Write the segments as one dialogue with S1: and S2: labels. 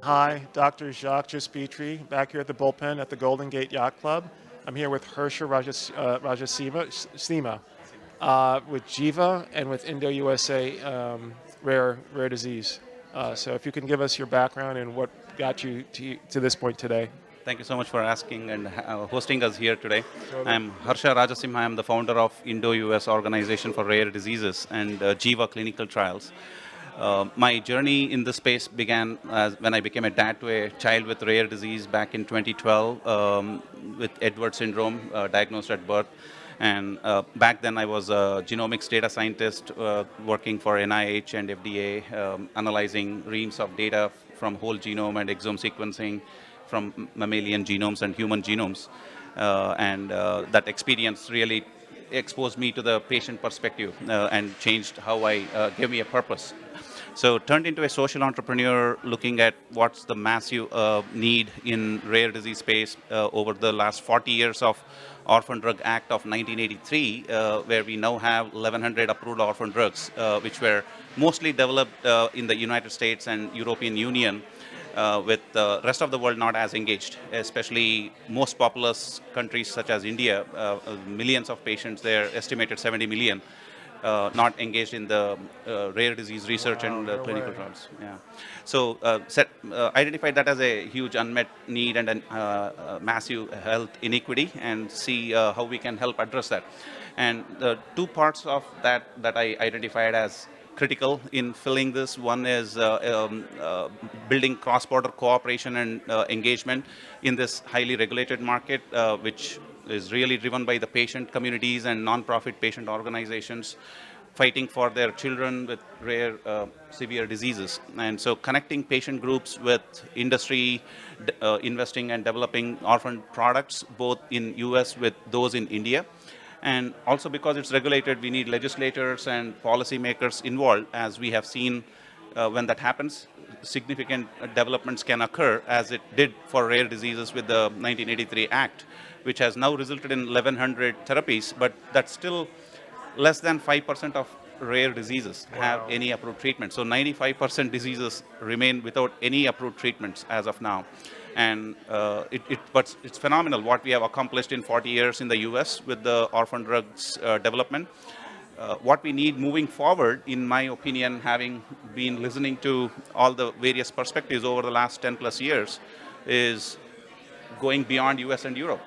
S1: Hi, Dr. Jacques Petrie, back here at the Bullpen at the Golden Gate Yacht Club. I'm here with Harsha Rajasimha, with Jiva and with IndoUSrare rare disease. So if you can give us your background and what got you to this point today.
S2: Thank you so much for asking and hosting us here today.
S1: Totally.
S2: I'm Harsha Rajasimha. I'm the founder of Indo-US Organization for Rare Diseases and Jiva Clinical Trials. My journey in this space began when I became a dad to a child with rare disease back in 2012 with Edward syndrome, diagnosed at birth. And back then I was a genomics data scientist working for NIH and FDA, analyzing reams of data from whole genome and exome sequencing from mammalian genomes and human genomes. That experience really exposed me to the patient perspective and changed how gave me a purpose. So turned into a social entrepreneur looking at what's the massive need in rare disease space over the last 40 years of Orphan Drug Act of 1983, where we now have 1,100 approved orphan drugs, which were mostly developed in the United States and European Union, with the rest of the world not as engaged, especially most populous countries such as India, millions of patients there, estimated 70 million, not engaged in the rare disease research and clinical trials. Yeah. So identified that as a huge unmet need and a massive health inequity, and see how we can help address that. And the two parts of that I identified as critical in filling this. One is building cross-border cooperation and engagement in this highly regulated market, which is really driven by the patient communities and non-profit patient organizations fighting for their children with rare severe diseases. And so connecting patient groups with industry, investing and developing orphan products, both in US with those in India. And also because it's regulated, we need legislators and policymakers involved. As we have seen, when that happens, significant developments can occur, as it did for rare diseases with the 1983 Act, which has now resulted in 1,100 therapies, but that's still less than 5% of rare diseases have any approved treatment. So 95% diseases remain without any approved treatments as of now. And but it's phenomenal what we have accomplished in 40 years in the US with the orphan drugs development. What we need moving forward, in my opinion, having been listening to all the various perspectives over the last 10 plus years, is going beyond US and Europe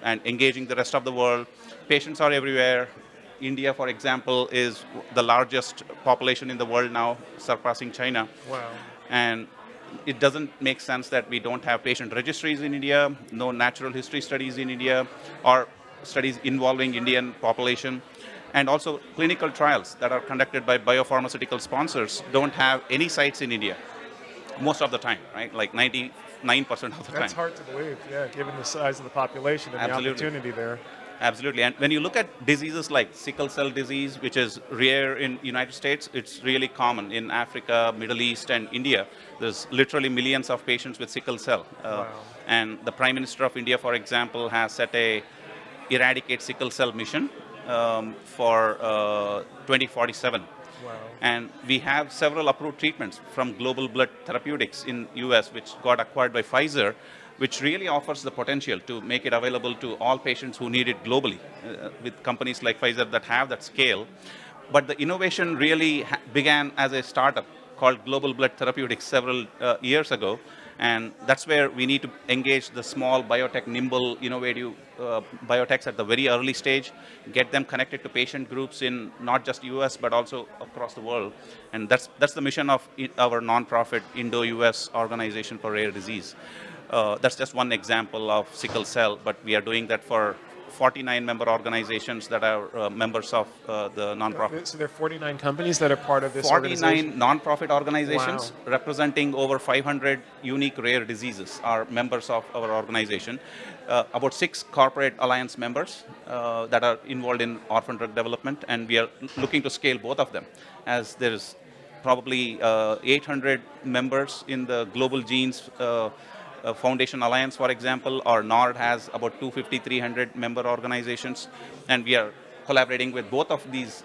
S2: and engaging the rest of the world. Patients are everywhere. India, for example, is the largest population in the world now, surpassing China.
S1: Wow.
S2: And it doesn't make sense that we don't have patient registries in India, no natural history studies in India, or studies involving Indian population. And also clinical trials that are conducted by biopharmaceutical sponsors don't have any sites in India most of the time, right? Like 99% of the time.
S1: That's hard to believe, yeah, given the size of the population and
S2: Absolutely.
S1: the opportunity there.
S2: Absolutely. And when you look at diseases like sickle cell disease, which is rare in United States, it's really common in Africa, Middle East, and India. There's literally millions of patients with sickle cell.
S1: Wow.
S2: And the Prime Minister of India, for example, has set a eradicate sickle cell mission for 2047.
S1: Wow.
S2: And we have several approved treatments from Global Blood Therapeutics in US, which got acquired by Pfizer, which really offers the potential to make it available to all patients who need it globally, with companies like Pfizer that have that scale. But the innovation really began as a startup called Global Blood Therapeutics several years ago. And that's where we need to engage the small biotech, nimble, innovative biotechs at the very early stage, get them connected to patient groups in not just US, but also across the world. And that's the mission of our nonprofit Indo-US Organization for Rare Disease. That's just one example of sickle cell, but we are doing that for 49 member organizations that are members of the nonprofit.
S1: So there are 49 companies that are part of this
S2: 49
S1: organization?
S2: nonprofit organizations
S1: Wow.
S2: representing over 500 unique rare diseases are members of our organization. About 6 corporate alliance members that are involved in orphan drug development, and we are looking to scale both of them, as there's probably 800 members in the Global Genes Foundation Alliance, for example, or NORD has about 250, 300 member organizations, and we are collaborating with both of these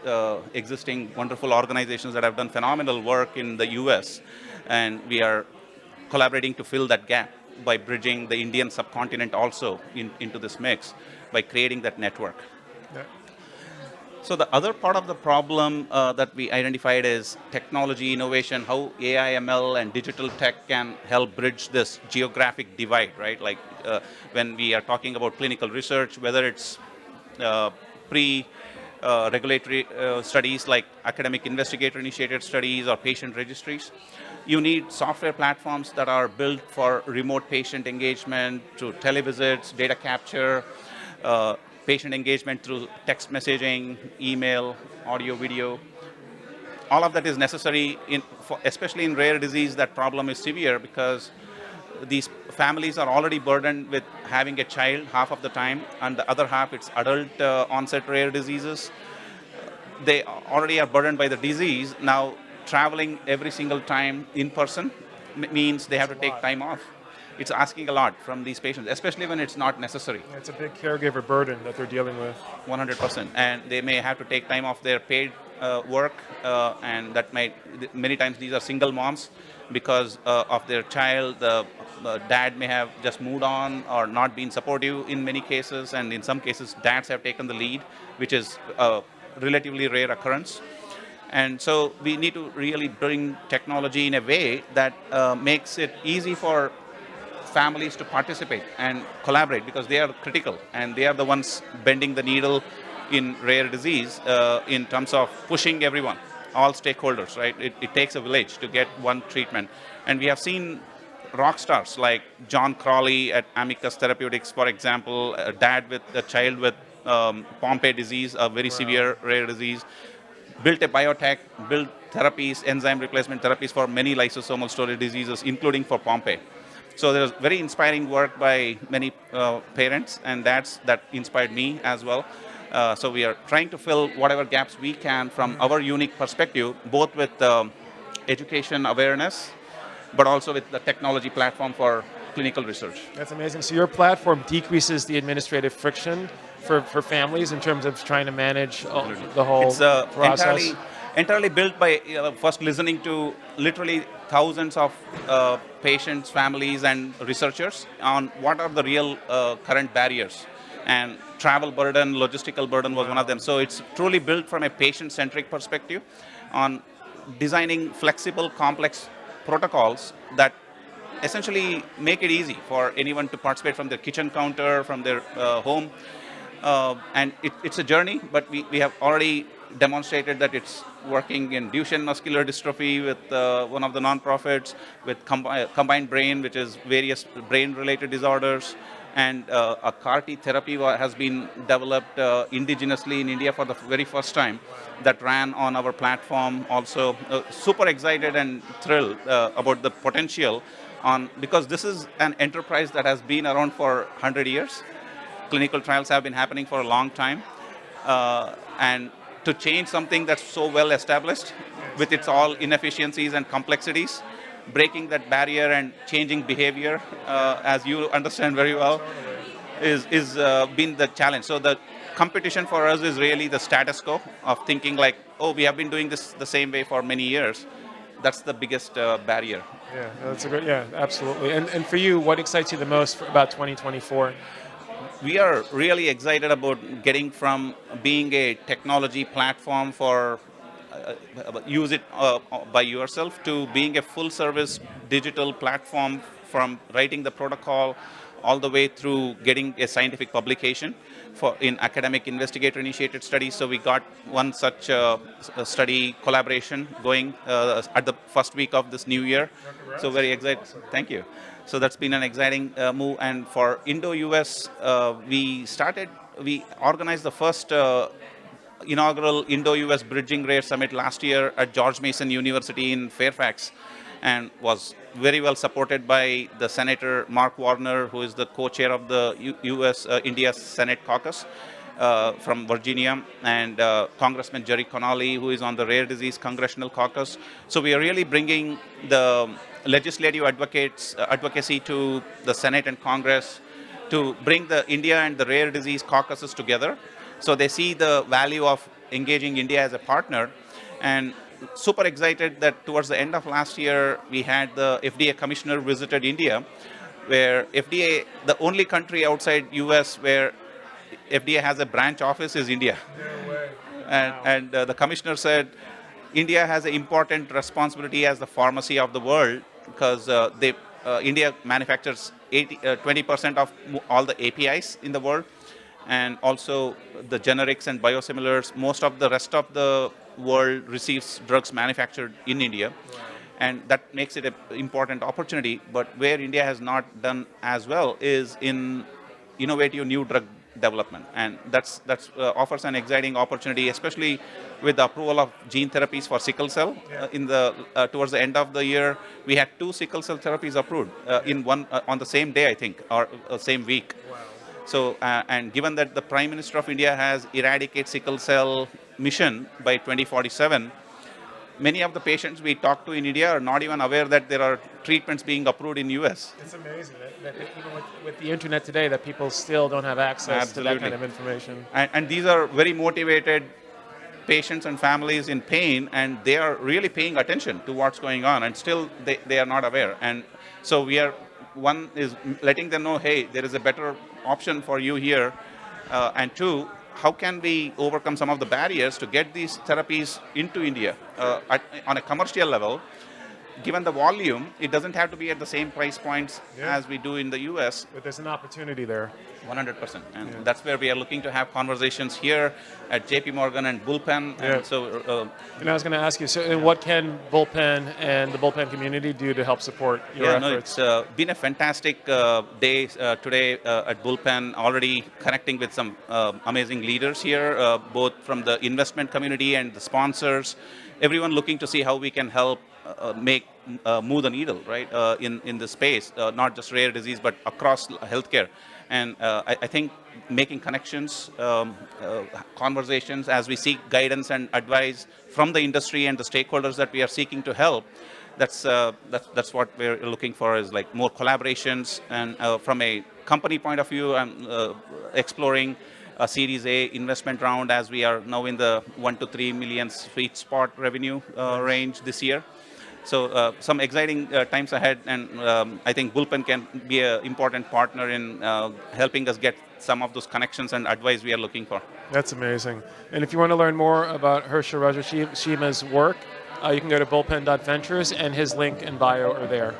S2: existing wonderful organizations that have done phenomenal work in the US, and we are collaborating to fill that gap by bridging the Indian subcontinent also into this mix by creating that network.
S1: Yeah.
S2: So the other part of the problem that we identified is technology innovation, how AI, ML, and digital tech can help bridge this geographic divide, right? Like when we are talking about clinical research, whether it's pre-regulatory studies like academic investigator-initiated studies or patient registries, you need software platforms that are built for remote patient engagement through televisits, data capture, patient engagement through text messaging, email, audio, video. All of that is necessary, especially in rare disease. That problem is severe because these families are already burdened with having a child half of the time, and the other half it's adult onset rare diseases. They already are burdened by the disease. Now, traveling every single time in person means they have to take time off. It's asking a lot from these patients, especially when it's not necessary.
S1: Yeah, it's a big caregiver burden that they're dealing with.
S2: 100%. And they may have to take time off their paid work, and that many times these are single moms because of their child. The dad may have just moved on or not been supportive in many cases, and in some cases dads have taken the lead, which is a relatively rare occurrence. And so we need to really bring technology in a way that makes it easy for families to participate and collaborate, because they are critical and they are the ones bending the needle in rare disease in terms of pushing everyone, all stakeholders, right? It takes a village to get one treatment. And we have seen rock stars like John Crawley at Amicus Therapeutics, for example, a dad with a child with Pompe disease, a very severe rare disease, built a biotech, built therapies, enzyme replacement therapies for many lysosomal storage diseases, including for Pompe. So there's very inspiring work by many parents and dads that inspired me as well. So we are trying to fill whatever gaps we can from our unique perspective, both with education awareness, but also with the technology platform for clinical research.
S1: That's amazing. So your platform decreases the administrative friction for families in terms of trying to manage the whole process?
S2: Entirely built by first listening to literally thousands of patients, families, and researchers on what are the real current barriers. And travel burden, logistical burden was one of them. So it's truly built from a patient-centric perspective on designing flexible, complex protocols that essentially make it easy for anyone to participate from their kitchen counter, from their home. And it's a journey, but we have already demonstrated that it's working in Duchenne muscular dystrophy with one of the nonprofits, with combined brain, which is various brain-related disorders, and a CAR-T therapy has been developed indigenously in India for the very first time that ran on our platform. Also, super excited and thrilled about the potential because this is an enterprise that has been around for 100 years. Clinical trials have been happening for a long time. And to change something that's so well established with its all inefficiencies and complexities, breaking that barrier and changing behavior, as you understand very well, is been the challenge. So the competition for us is really the status quo of thinking like, oh, we have been doing this the same way for many years. That's the biggest barrier.
S1: Yeah, that's a good. Yeah, absolutely. And for you, what excites you the most about 2024?
S2: We are really excited about getting from being a technology platform for use it by yourself to being a full service digital platform, from writing the protocol all the way through getting a scientific publication in academic investigator initiated studies. So we got one such study collaboration going at the first week of this new year. So very excited. Awesome. Thank you. So that's been an exciting move. And for Indo-US, we organized the first inaugural Indo-US Bridging Rare Summit last year at George Mason University in Fairfax, and was very well supported by the Senator Mark Warner, who is the co-chair of the U.S.-India Senate Caucus from Virginia, and Congressman Jerry Connolly, who is on the Rare Disease Congressional Caucus. So we are really bringing the legislative advocacy to the Senate and Congress to bring the India and the rare disease caucuses together. So they see the value of engaging India as a partner. And super excited that towards the end of last year, we had the FDA commissioner visited India, where FDA, the only country outside US where FDA has a branch office is India.
S1: No way.
S2: And the commissioner said, India has an important responsibility as the pharmacy of the world because India manufactures 20% of all the APIs in the world, and also the generics and biosimilars. Most of the rest of the world receives drugs manufactured in India.
S1: Wow.
S2: And that makes it an important opportunity. But where India has not done as well is in innovative new drug development, and that's offers an exciting opportunity, especially with the approval of gene therapies for sickle cell. Towards the end of the year, we had 2 sickle cell therapies approved in one on the same day, I think, or same week.
S1: Wow.
S2: So, and given that the Prime Minister of India has eradicate sickle cell mission by 2047, many of the patients we talk to in India are not even aware that there are treatments being approved in US.
S1: It's amazing that even with the internet today, that people still don't have access to that kind of information.
S2: And these are very motivated patients and families in pain, and they are really paying attention to what's going on, and still they are not aware. And so one is letting them know, hey, there is a better option for you here, and 2, how can we overcome some of the barriers to get these therapies into India on a commercial level? Given the volume, it doesn't have to be at the same price points as we do in the US.
S1: But there's an opportunity there.
S2: 100%. And that's where we are looking to have conversations here at JP Morgan and Bullpen. And so,
S1: and I was going to ask you, so what can Bullpen and the Bullpen community do to help support your efforts?
S2: No, it's been a fantastic day today at Bullpen, already connecting with some amazing leaders here, both from the investment community and the sponsors, everyone looking to see how we can help move the needle, right, in this space, not just rare disease, but across healthcare. And I think making connections, conversations as we seek guidance and advice from the industry and the stakeholders that we are seeking to help, that's what we're looking for, is like more collaborations. And from a company point of view, I'm exploring a Series A investment round as we are now in the 1 to 3 million sweet spot revenue range this year. So some exciting times ahead, and I think Bullpen can be an important partner in helping us get some of those connections and advice we are looking for.
S1: That's amazing. And if you want to learn more about Harsha Rajasima's work, you can go to bullpen.ventures, and his link and bio are there.